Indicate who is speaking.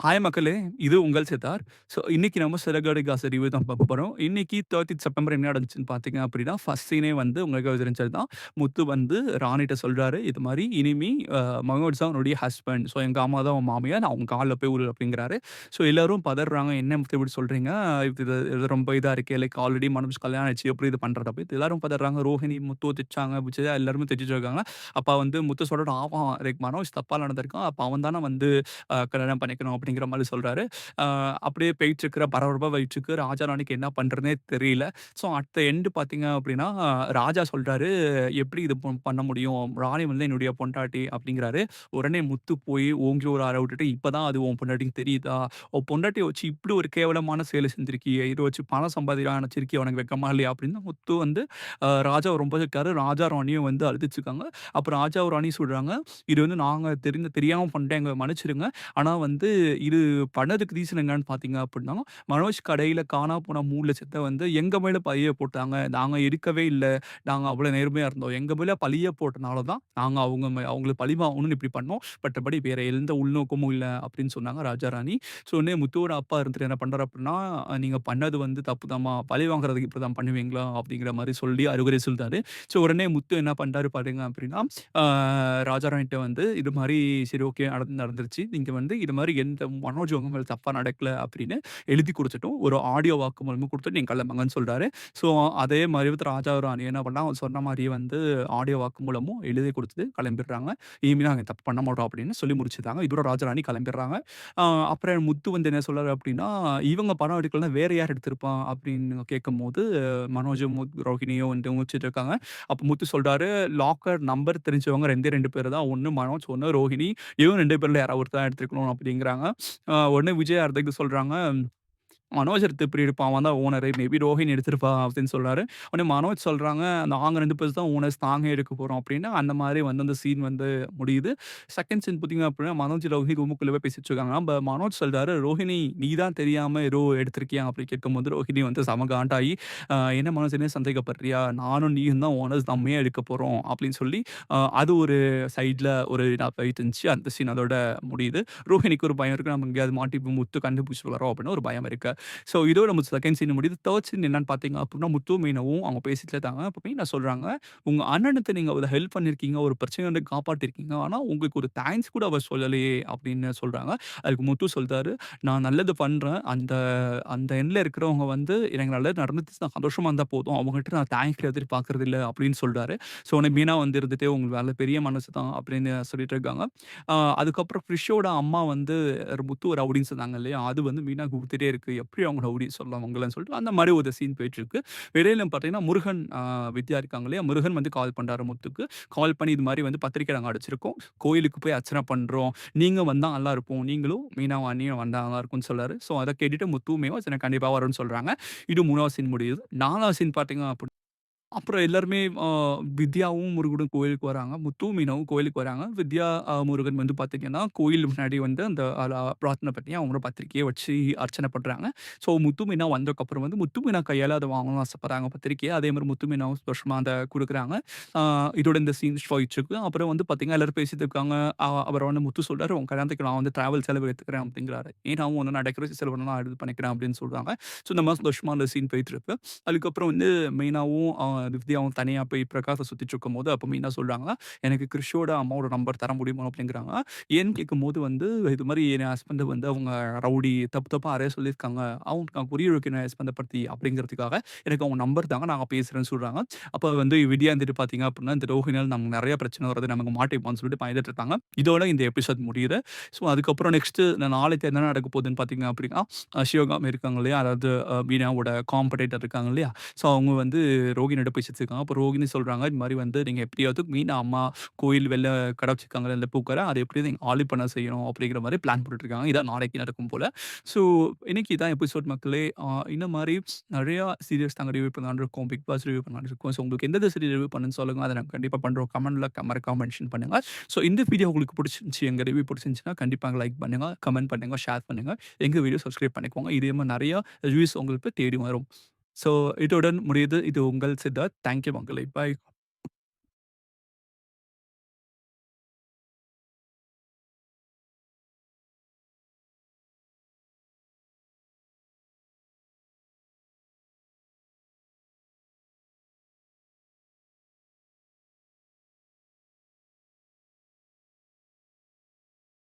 Speaker 1: Hi மக்களே! இது உங்கள் சித்தார். ஸோ இன்னைக்கு நம்ம சிறகடிக்க ரிவ்யூ தான் பார்க்க போறோம். இன்னைக்கு 30 செப்டம்பர் என்ன நடந்துச்சுன்னு பார்த்தீங்க அப்படின்னா, ஃபர்ஸ்ட் சீனே வந்து உங்களுக்கு தெரிஞ்சது தான். முத்து வந்து ராணிட்ட சொல்றாரு, இது மாரி இனிமே மனோஜ் தான் உன்னுடைய ஹஸ்பண்ட். ஸோ எங்க அம்மா தான் உன் மாமியார். நான் உங்க கால்ல போய் விழு அப்படிங்கிறாரு. ஸோ எல்லாரும் பதர்றாங்க. என்ன முத்து இப்படி சொல்றீங்க? இது இது ரொம்ப இதா இருக்கே. லைக் ஆல்ரெடி மனோஜ் கல்யாணம் ஆயிடுச்சு. எப்படி இது பண்றது? அப்படி எல்லாரும் பதர்றாங்க. ரோஹிணி, முத்துவ திட்டுறாங்க. விஜயா எல்லாருமே திட்டிட்டு இருக்காங்க. அப்ப வந்து முத்து சொல்றாரு, ஆமா லைக் மனோஜ் தப்பா நடந்திருக்கான். அப்ப அவன் தானே வந்து கல்யாணம் பண்ணிக்கணும் அப்படிங்கிற மாரி சொல்றாரு. அ அப்படியே போயிட்டுருக்கிற பரபரப்பா போயிட்டுருக்கு. ராஜா ராணிக்கு என்ன பண்றதுன்னே தெரியல. ஸோ அட் த எண்ட் பார்த்தீங்க அப்படின்னா, ராஜா சொல்றாரு, "எப்படி இது பண்ண முடியும்? ராணி வந்து என்னுடைய பொண்டாட்டி" அப்படிங்கிறாரு. உடனே முத்து போய் ஓங்கி ஒரு அற விட்டுட்டு, "இப்பதான் அது உன் பொண்டாட்டின்னு தெரியுதா? உன் பொண்டாட்டிய வச்சு இப்படி ஒரு கேவலமான செயல செஞ்சிருக்கியே! இத வச்சு பணம் சம்பாதிக்கலாம்னு நெனச்சிருக்கியே! உனக்கு வெட்கமா இல்லையா?" அப்படின்னு முத்து வந்து ராஜாவ ரொம்ப திட்டுறாரு. ராஜா ராணியும் வந்து அழுதுச்சுருக்காங்க. அப்புறம் ராஜாவும் ராணியும் சொல்றாங்க, "இது வந்து நாங்க தெரியாம பண்ணிட்டோம். எங்கள மன்னிச்சிடுங்க. ஆனா வந்து இது பண்ணதுக்கு ரீசன் என்னன்னு பார்த்தீங்க அப்படின்னா, மனோஜ் கடையில காணாம போன 3,00,000 வந்து எங்க மேல பழிய போட்டாங்க. நாங்க எடுக்கவே இல்ல. நாங்க அவ்வளோ நேர்மையா இருந்தோம். எங்க மேல பழிய போட்டனால தான் நாங்க அவங்களுக்கு பழி வாங்கணும்னு இப்படி பண்ணோம். மற்றபடி வேற எந்த உள்நோக்கமும் இல்ல அப்படின்னு சொன்னாங்க ராஜாராணி. ஸோ உடனே முத்துவோட அப்பா இருந்துட்டு என்ன பண்றாரு அப்படின்னா, "நீங்க பண்ணது வந்து தப்புதாம்மா. பழி வாங்குறதுக்கு இப்படிதான் பண்ணுவீங்களா?" அப்படிங்கிற மாரி சொல்லி அறிவுரை சொல்றாரு. ஸோ உடனே முத்து என்ன பண்றாரு பாத்தீங்க அப்படின்னா, ஆ ராஜாராணிட்ட வந்து இது மாரி சரி ஓகே நடந்துருச்சு. நீங்க வந்து இது மாரி எந்த மனோஜ் உங்க மேல தப்பா நடக்கல அப்படின்னு எழுதி குடுத்துட்டும், ஒரு ஆடியோ வாக்குமூலமும் குடுத்துட்டு நீங்க கிளம்புங்கன்னு சொல்றாரு. ஸோ அதே மாரி வந்து ராஜா ராணி என்ன பண்ணா, அவன் சொன்ன மாரியே வந்து ஆடியோ வாக்குமூலமும் எழுதி குடுத்துட்டு கிளம்பிடுறாங்க. இனிமே நாங்க தப்பு பண்ண மாட்டோம் அப்படின்னு சொல்லி முடிச்சுட்டாங்க. இதோட ராஜாராணி கிளம்பிடுறாங்க. ஆ அப்புறம் முத்து வந்து என்ன சொல்றாரு அப்படின்னா, இவங்க படம் எடுக்கலன்னா வேற யார் எடுத்திருப்பான் அப்படின்னு கேட்கும்போது, மனோஜும், ரோஹிணியும் வந்து முழிச்சுட்டு இருக்காங்க. அப்ப முத்து சொல்றாரு, லாக்கர் நம்பர் தெரிஞ்சவங்க 2 பேரு தான். ஒண்ணு மனோஜ், ஒண்ணு ரோஹிணி. இவங்க 2 பேர்ல யாராவது ஒருத்தர் தான் எடுத்துருக்கணும் அப்படிங்கிறாங்க. உடனே விஜய் அடுத்தது சொல்றாங்க, மனோஜ் எடுத்து எப்படி எடுப்பான்? அவன் தான் ஓனரு. மேபி ரோஹினி எடுத்திருப்பா அப்படின்னு சொல்றாரு. உடனே மனோஜ் சொல்றாங்க, நாங்க 2 பேர் தான் ஓனர்ஸ். நாங்க எடுக்க போறோம் அப்படின்னு. அந்த மாரி வந்து அந்த சீன் வந்து முடியுது. செகண்ட் சீன் பார்த்தீங்க அப்படின்னா, மனோஜ், ரோஹினி ரூமுக்குள்ள போய் பேசிட்டு இருக்காங்க. மனோஜ் சொல்றாரு, "ரோஹினி நீ தான் தெரியாம ஏதோ எடுத்திருக்கியா?" அப்படி கேட்கும்போது ரோஹினி வந்து செம காண்டாயி, "என்ன மனோஜ் என்ன சந்தேகப்படுறியா? நானும் நீயும் தான் ஓனர்ஸ். நம்ம ஏன் எடுக்க போறோம்?" அப்படின்னு சொல்லி அது ஒரு சைட்ல ஒரு இதா போயிட்டு இருந்துச்சு. அந்த சீன் அதோட முடியுது. ரோஹினிக்கு ஒரு பயம் இருக்கு. நம்ம எங்கேயாவது மாட்டி முத்து கண்டுபிடிச்சுட்டு வரோம் அப்படின்னு ஒரு பயம் இருக்கு. ஸோ இதோட நம்ம செகண்ட் சீன் முடியுது. தேர்ட் சீன் என்னன்னு பார்த்தீங்க அப்டின்னா, முத்துவும் மீனாவும் அவங்க பேசிட்டு இருக்காங்க. அப்ப மீனா சொல்றாங்க, "உங்க அண்ணனுக்கு நீங்க ஒரு ஹெல்ப் பண்ணியிருக்கீங்க. ஒரு பிரச்சனையிலருந்து காப்பாத்தியிருக்கீங்க. ஆனா உங்களுக்கு ஒரு தேங்க்ஸ் கூட அவர் சொல்லலையே!" அப்படின்னு சொல்றாங்க. அதுக்கு முத்து சொல்றாரு, "நான் நல்லது பண்றேன். அந்த அந்த எண்ட்ல இருக்கிறவங்க வந்து எனக்கு நல்லது நடந்துச்சு நான் சந்தோஷமா இருந்தா போதும். அவங்ககிட்ட நான் தேங்க்ஸ் எதிர்பார்க்கிறது இல்ல." அப்படின்னு சொல்றாரு. ஸோ உடனே மீனா வந்து இருந்துட்டு, "உங்களுக்கு நல்ல பெரிய மனசு தான்." அப்படின்னு சொல்லிட்டு இருக்காங்க. அதுக்கப்புறம் கிறிஷோட அம்மா வந்து முத்து ரவுடின்னு சொன்னாங்க இல்லையா? அது வந்து மீனாக்கு குடுத்துட்டே இருக்கு. எப்படி அவங்க ரவுடி சொல்லுவாங்கன்னு சொல்லிட்டு அந்த மாரி ஒரு சீன் போயிட்டுருக்கு. இடையில பார்த்தீங்கன்னா, முருகன் வித்யா இருக்காங்க இல்லையா? முருகன் வந்து கால் பண்றாரு முத்துக்கு. கால் பண்ணி இது மாரி வந்து பத்திரிக்கை நாங்க அடிச்சிருக்கோம். கோயிலுக்கு போய் அர்ச்சனை பண்றோம். நீங்க வந்தா நல்லாருக்கும். நீங்களும் மீனாவும் அண்ணியும் வந்தா நல்லாருக்கும்னு சொல்றாரு. ஸோ அத கேட்டுட்டு முத்துவுமேவும் சரி கண்டிப்பா வரோம்ன்னு சொல்றாங்க. இது 3வது சீன் முடியுது. 4வது சீன் பார்த்தீங்க அப்புறம் எல்லாருமே வித்யாவும், முருகனும் கோயிலுக்கு வராங்க. முத்துவும், மீனாவும் கோயிலுக்கு வராங்க. வித்யா, முருகன் வந்து பார்த்தீங்கன்னா, கோயில் முன்னாடி வந்து அந்த பிரார்த்தனை பண்ணி அவங்களோட பத்திரிக்கைய வச்சு அர்ச்சனை பண்றாங்க. ஸோ முத்து, மீனா வந்ததுக்கப்புறம் வந்து முத்து, மீனா கையால அத வாங்கணும்னு ஆசைப்படுறாங்க பத்திரிக்கைய. அதே மாரி முத்து, மீனாவும் சந்தோஷமா அத குடுக்குறாங்க. ஆ இதோட இந்த சீன் போயிட்டுருக்கு. அப்புறம் வந்து பார்த்தீங்கன்னா, எல்லாரும் பேசிட்டு இருக்காங்க. அப்புறம் வந்து முத்து சொல்றாரு, "உன் கல்யாணத்துக்கு நான் வந்து டிராவல் செலவு எடுத்துக்கிறேன்" அப்படிங்கிறாரு. மீனாவும் வந்து "நான் டெக்கரேஷன் செலவு நான் இது பண்ணிக்கிறேன்" அப்படின்னு சொல்றாங்க. ஸோ இந்த மாரி சந்தோஷமா அந்த சீன் போயிட்டுருக்கு. அதுக்கப்புறம் வந்து மீனாவும், வித்யாவும் தனியா போய் பிரகாஷ சுத்திட்டு இருக்கும்போது, அப்ப மீனா சொல்றாங்க, "எனக்கு கிறிஷோட அம்மாவோட நம்பர் தர முடியுமா?" அப்படிங்கிறாங்க. ஏன்னு கேட்கும்போது வந்து, இது மாரி என் ஹஸ்பண்ட் வந்து அவங்க ரவுடி தப்பு தப்பா நெறைய சொல்லியிருக்காங்க. அவங்களுக்கு நான் புரிய வைக்கணும் என் ஹஸ்பண்ட பத்தி அப்படிங்கிறதுக்காக, எனக்கு அவங்க நம்பர் தாங்க நான் பேசுறேன்னு சொல்றாங்க. அப்ப வந்து வித்யா இருந்துட்டு பார்த்தீங்க அப்படின்னா, இந்த ரோஹிணியால நமக்கு நெறைய பிரச்சனை வருது. நமக்கு மாட்டிப்போம்ன்னு சொல்லிட்டு பயந்துட்டு இருக்காங்க. இதோட இந்த எபிசோட் முடியுது. ஸோ அதுக்கப்புறம் நெக்ஸ்ட்டு நாளைக்கு என்ன நடக்க போகுதுன்னு பார்த்தீங்க அப்படின்னா, சிவகாமி இருக்காங்க இல்லையா? அதாவது மீனாவோட காம்படிட்டர் இருக்காங்க இல்லையா? ஸோ அவங்க வந்து ரோகிணியோட பேசிட்டு இருக்காங்க. அப்போ ரோகிணி சொல்றாங்க, "இது மாரி வந்து நீங்க எப்படியாவது மீனா அம்மா கோயில் வெளில கடை வச்சிருக்காங்கல்ல இந்த பூக்கடை, அத எப்படியாவது நீங்க ஆலி பண்ண செய்யணும்." அப்படிங்கிற மாரி பிளான் போட்டுட்டு இருக்காங்க. இதான் நாளைக்கு நடக்கும் போல. ஸோ இன்னைக்கு இதான் எபிசோட் மக்களே. இந்த மாரி நெறையா சீரியல்ஸ் நாங்க ரிவ்யூ பண்ணலாம்னு இருக்கோம். பிக் பாஸ் ரிவ்யூ பண்ணலாம்னு இருக்கோம். ஸோ உங்களுக்கு எந்தெந்த சீரியல் ரிவ்யூ பண்ணணும்னு சொல்லுங்க. அத நாங்க கண்டிப்பா பண்றோம். கமெண்ட்ல மறக்காம மென்ஷன் பண்ணுங்க. ஸோ இந்த வீடியோ உங்களுக்கு புடிச்சிருந்துச்சு, எங்க ரிவ்யூ புடிச்சிருந்துச்சுன்னா கண்டிப்பா லைக் பண்ணுங்க, கமெண்ட் பண்ணுங்க, ஷேர் பண்ணுங்க. எங்க வீடியோ சப்ஸ்கிரைப் பண்ணிக்கோங்க. இதே மாரி நெறைய ரிவ்யூஸ் உங்களுக்கு தேடி வரும். ஸோ இத்துடன் முடியுது. இது உங்கள் சித்தார்த். தேங்க் யூ மக்களே. பாய்.